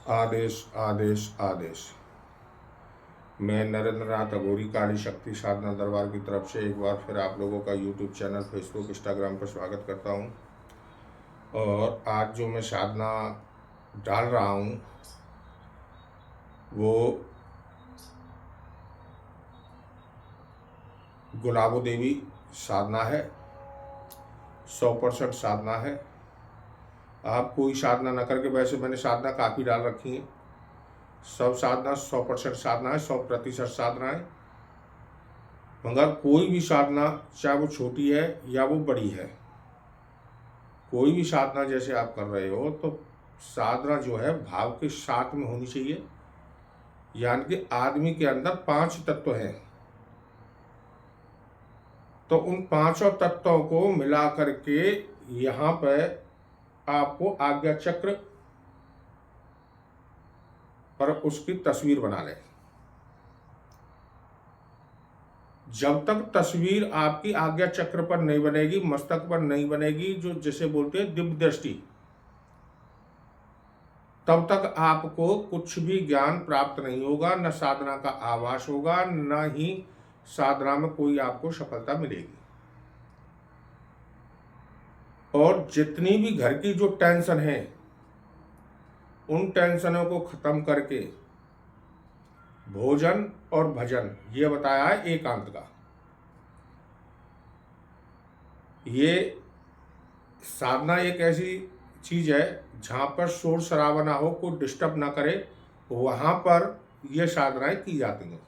आदेश आदेश आदेश। मैं नरेंद्र नाथ अघोरी काली शक्ति साधना दरबार की तरफ से एक बार फिर आप लोगों का यूट्यूब चैनल, फेसबुक, इंस्टाग्राम पर स्वागत करता हूँ। और आज जो मैं साधना डाल रहा हूँ वो गुलाबो देवी साधना है। 100% साधना है। आप कोई साधना न करके, वैसे मैंने साधना काफ़ी डाल रखी है। सब साधना 100% साधना है, 100% साधना है। मगर कोई भी साधना, चाहे वो छोटी है या वो बड़ी है, कोई भी साधना जैसे आप कर रहे हो तो साधना जो है भाव के साथ में होनी चाहिए। यानी कि आदमी के अंदर 5 तत्व हैं, तो उन 5 तत्वों को मिला करके यहाँ पर आपको आज्ञा चक्र पर उसकी तस्वीर बना लें। जब तक तस्वीर आपकी आज्ञा चक्र पर नहीं बनेगी, मस्तक पर नहीं बनेगी, जो जिसे बोलते हैं दिव्य दृष्टि, तब तक आपको कुछ भी ज्ञान प्राप्त नहीं होगा, न साधना का आभास होगा, न ही साधना में कोई आपको सफलता मिलेगी। और जितनी भी घर की जो टेंशन है, उन टेंशनों को खत्म करके भोजन और भजन, ये बताया है एकांत का। ये साधना एक ऐसी चीज है जहाँ पर शोर शराबा ना हो, कोई डिस्टर्ब ना करे, वहां पर ये साधनाएं की जाती हैं।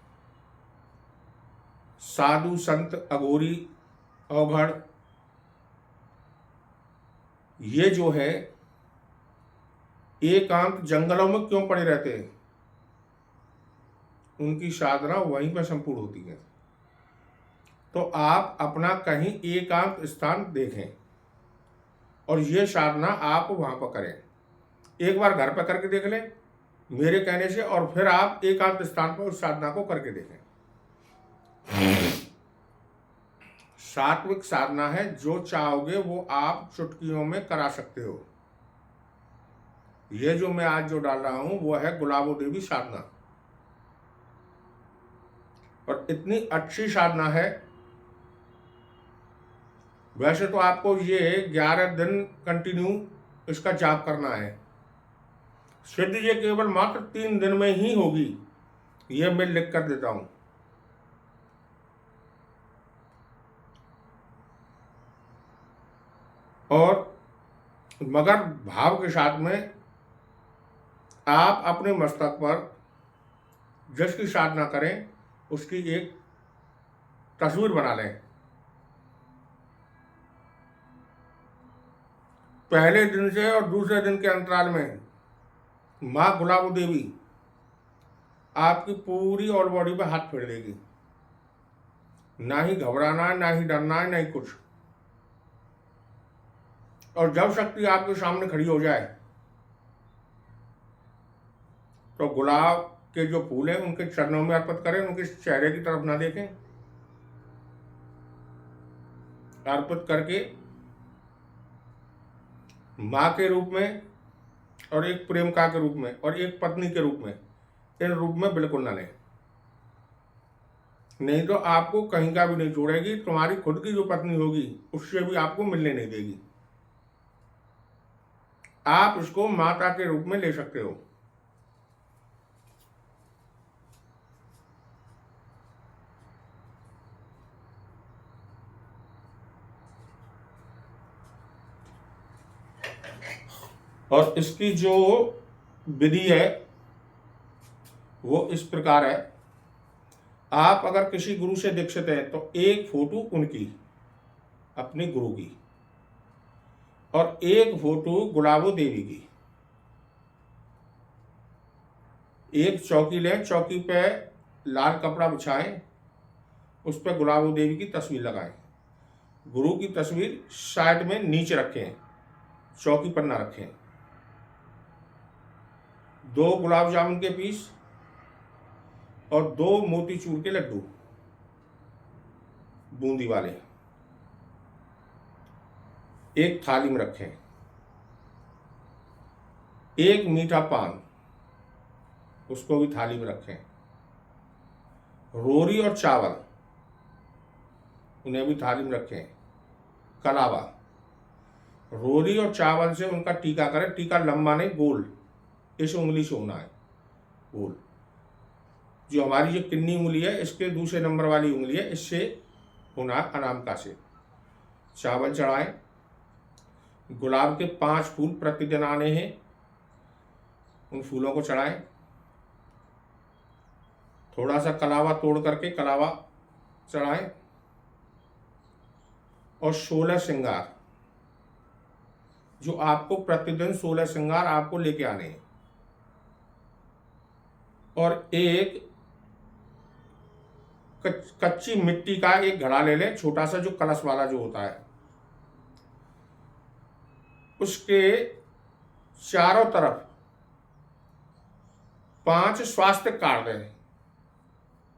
साधु संत अघोरी अवघड़ ये जो है एकांत जंगलों में क्यों पड़े रहते हैं? उनकी साधना वहीं पर संपूर्ण होती है। तो आप अपना कहीं एकांत स्थान देखें और ये साधना आप वहां पर करें। एक बार घर पर करके देख लें मेरे कहने से, और फिर आप एकांत स्थान पर उस साधना को करके देखें। सात्विक साधना है, जो चाहोगे वो आप चुटकियों में करा सकते हो। ये जो मैं आज जो डाल रहा हूं वो है गुलाबो देवी साधना, और इतनी अच्छी साधना है। वैसे तो आपको ये 11 दिन कंटिन्यू इसका जाप करना है। सिद्ध ये केवल मात्र 3 दिन में ही होगी, ये मैं लिख कर देता हूं। और मगर भाव के साथ में आप अपने मस्तक पर जिसकी साधना करें उसकी एक तस्वीर बना लें। पहले दिन से और दूसरे दिन के अंतराल में माँ गुलाबो देवी आपकी पूरी ऑल बॉडी पे हाथ फेर देगी। ना ही घबराना है, ना ही डरना है, ना ही कुछ। और जब शक्ति आपके सामने खड़ी हो जाए तो गुलाब के जो फूल हैं उनके चरणों में अर्पित करें, उनके चेहरे की तरफ ना देखें। अर्पित करके माँ के रूप में और एक प्रेमिका के रूप में और एक पत्नी के रूप में, इन रूप में बिल्कुल ना लें, नहीं तो आपको कहीं का भी नहीं छोड़ेगी। तुम्हारी खुद की जो पत्नी होगी उससे भी आपको मिलने नहीं देगी। आप इसको माता के रूप में ले सकते हो। और इसकी जो विधि है वो इस प्रकार है। आप अगर किसी गुरु से दीक्षित हैं तो एक फोटो उनकी, अपने गुरु की, और एक फोटो गुलाबो देवी की। एक चौकी लें, चौकी पे लाल कपड़ा बिछाएं, उस पर गुलाबो देवी की तस्वीर लगाएं। गुरु की तस्वीर साइड में नीचे रखें, चौकी पर ना रखें। 2 गुलाब जामुन के पीस और 2 मोतीचूर के लड्डू बूंदी वाले एक थाली में रखें। एक मीठा पान उसको भी थाली में रखें। रोरी और चावल, उन्हें भी थाली में रखें। कलावा, रोरी और चावल से उनका टीका करें। टीका लंबा नहीं, गोल, इस उंगली से होना है, गोल। जो हमारी जो किन्नी उंगली है, इसके दूसरे नंबर वाली उंगली है, इससे होना है, अनामिका से। चावल चढ़ाएं। गुलाब के 5 फूल प्रतिदिन आने हैं, उन फूलों को चढ़ाएं। थोड़ा सा कलावा तोड़ करके कलावा चढ़ाएं। और 16 श्रृंगार, जो आपको प्रतिदिन 16 श्रृंगार आपको लेके आने हैं। और एक कच्ची मिट्टी का एक घड़ा ले लें, छोटा सा, जो कलश वाला जो होता है, उसके चारों तरफ 5 स्वास्थ्य काट दें,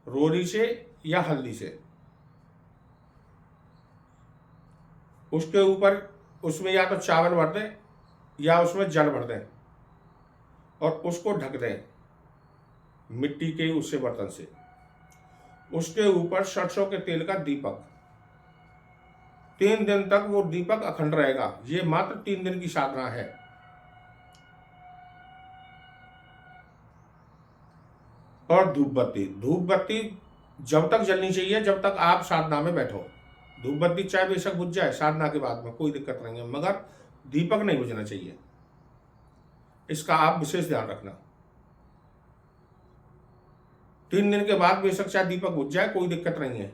रोरी से या हल्दी से। उसके ऊपर उसमें या तो चावल भर दें या उसमें जल भर दें और उसको ढक दें मिट्टी के उससे बर्तन से। उसके ऊपर सरसों के तेल का दीपक, 3 दिन तक वो दीपक अखंड रहेगा। ये मात्र 3 दिन की साधना है। और धूप बत्ती जब तक जलनी चाहिए जब तक आप साधना में बैठो। धूप बत्ती चाहे बेशक बुझ जाए साधना के बाद में, कोई दिक्कत नहीं है, मगर दीपक नहीं बुझना चाहिए। इसका आप विशेष ध्यान रखना। 3 दिन के बाद बेशक चाहे दीपक बुझ जाए, कोई दिक्कत नहीं है।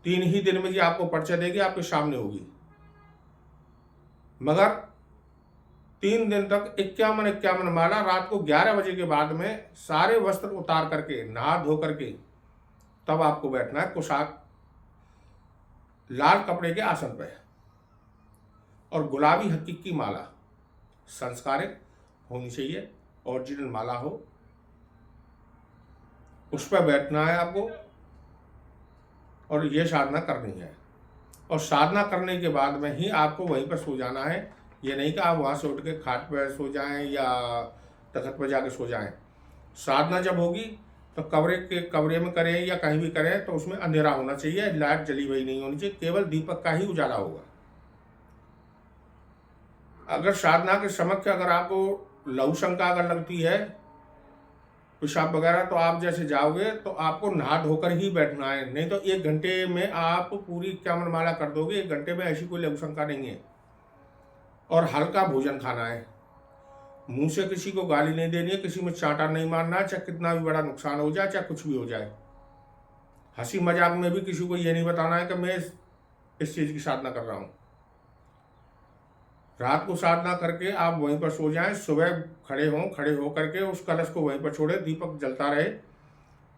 3 ही दिन में जी आपको परिचय देगी, आपके सामने होगी। मगर 3 दिन तक 51 माला, रात को 11 बजे के बाद में सारे वस्त्र उतार करके, नहा धो करके, तब आपको बैठना है कुशाक लाल कपड़े के आसन पे। और गुलाबी हकीक की माला संस्कारित होनी चाहिए, ओरिजिनल माला हो, उस पर बैठना है आपको और ये साधना करनी है। और साधना करने के बाद में ही आपको वहीं पर सो जाना है। ये नहीं कि आप वहाँ से उठ के खाट पर सो जाएं या तखत पर जाके सो जाएं। साधना जब होगी तो कमरे में करें या कहीं भी करें तो उसमें अंधेरा होना चाहिए, लाइट जली हुई नहीं होनी चाहिए, केवल दीपक का ही उजाला होगा। अगर साधना के समक्ष अगर आपको लघु शंका अगर लगती है, पेशाब वगैरह, तो आप जैसे जाओगे तो आपको नहा धोकर ही बैठना है। नहीं तो 1 घंटे में आप पूरी 51 माला कर दोगे। 1 घंटे में ऐसी कोई लघु शंका नहीं है। और हल्का भोजन खाना है। मुंह से किसी को गाली नहीं देनी है, किसी में चांटा नहीं मारना, चाहे कितना भी बड़ा नुकसान हो जाए, चाहे कुछ भी हो जाए। हंसी मजाक में भी किसी को ये नहीं बताना है कि मैं इस चीज की साधना कर रहा हूं। रात को साधना करके आप वहीं पर सो जाएं, सुबह खड़े हो करके उस कलश को वहीं पर छोड़े, दीपक जलता रहे।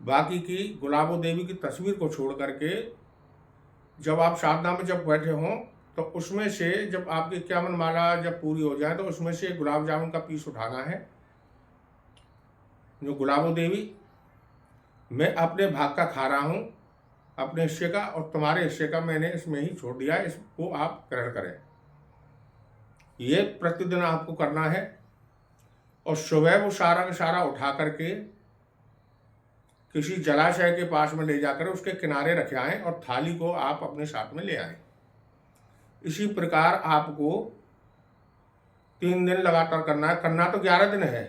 बाकी की गुलाबो देवी की तस्वीर को छोड़ करके जब आप साधना में जब बैठे हों तो उसमें से जब आपकी 51 माला जब पूरी हो जाए तो उसमें से गुलाब जामुन का पीस उठाना है। जो गुलाबो देवी, मैं अपने भाग का खा रहा हूँ, अपने हिस्से का, और तुम्हारे हिस्से का मैंने इसमें ही छोड़ दिया है, इसको आप ग्रहण करें। ये प्रतिदिन आपको करना है। और सुबह वो सारा का सारा उठा करके किसी जलाशय के पास में ले जाकर उसके किनारे रखे आएं और थाली को आप अपने साथ में ले आएं। इसी प्रकार आपको 3 दिन लगातार करना है। करना तो 11 दिन है,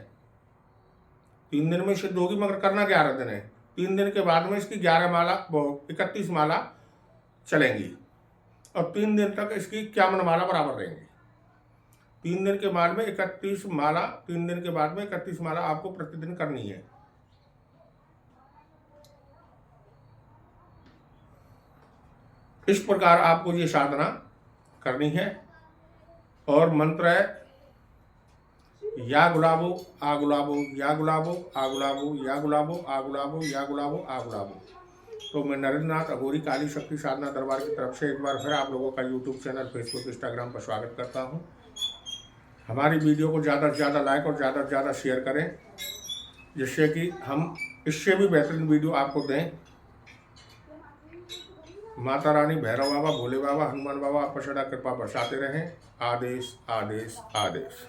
3 दिन में सिद्ध होगी, मगर करना 11 दिन है। 3 दिन के बाद में इसकी 31 माला चलेंगी और 3 दिन तक इसकी 51 माला बराबर रहेंगी। 3 दिन के बाद में 31 माला, 3 दिन के बाद में 31 माला आपको प्रतिदिन करनी है। इस प्रकार आपको ये साधना करनी है। और मंत्र है या गुलाबो आ गुलाबो, या गुलाबो आ गुलाबो, या गुलाबो आ गुलाबो, या गुलाबो आ गुलाबो। तो मैं नरेंद्र नाथ अघोरी काली शक्ति साधना दरबार की तरफ से एक बार फिर आप लोगों का यूट्यूब चैनल, फेसबुक, इंस्टाग्राम पर स्वागत करता हूँ। हमारी वीडियो को ज़्यादा से ज़्यादा लाइक और ज़्यादा से ज़्यादा शेयर करें, जिससे कि हम इससे भी बेहतरीन वीडियो आपको दें। माता रानी, भैरव बाबा, भोले बाबा, हनुमान बाबा आप पर सदा कृपा बरसाते रहें। आदेश आदेश आदेश।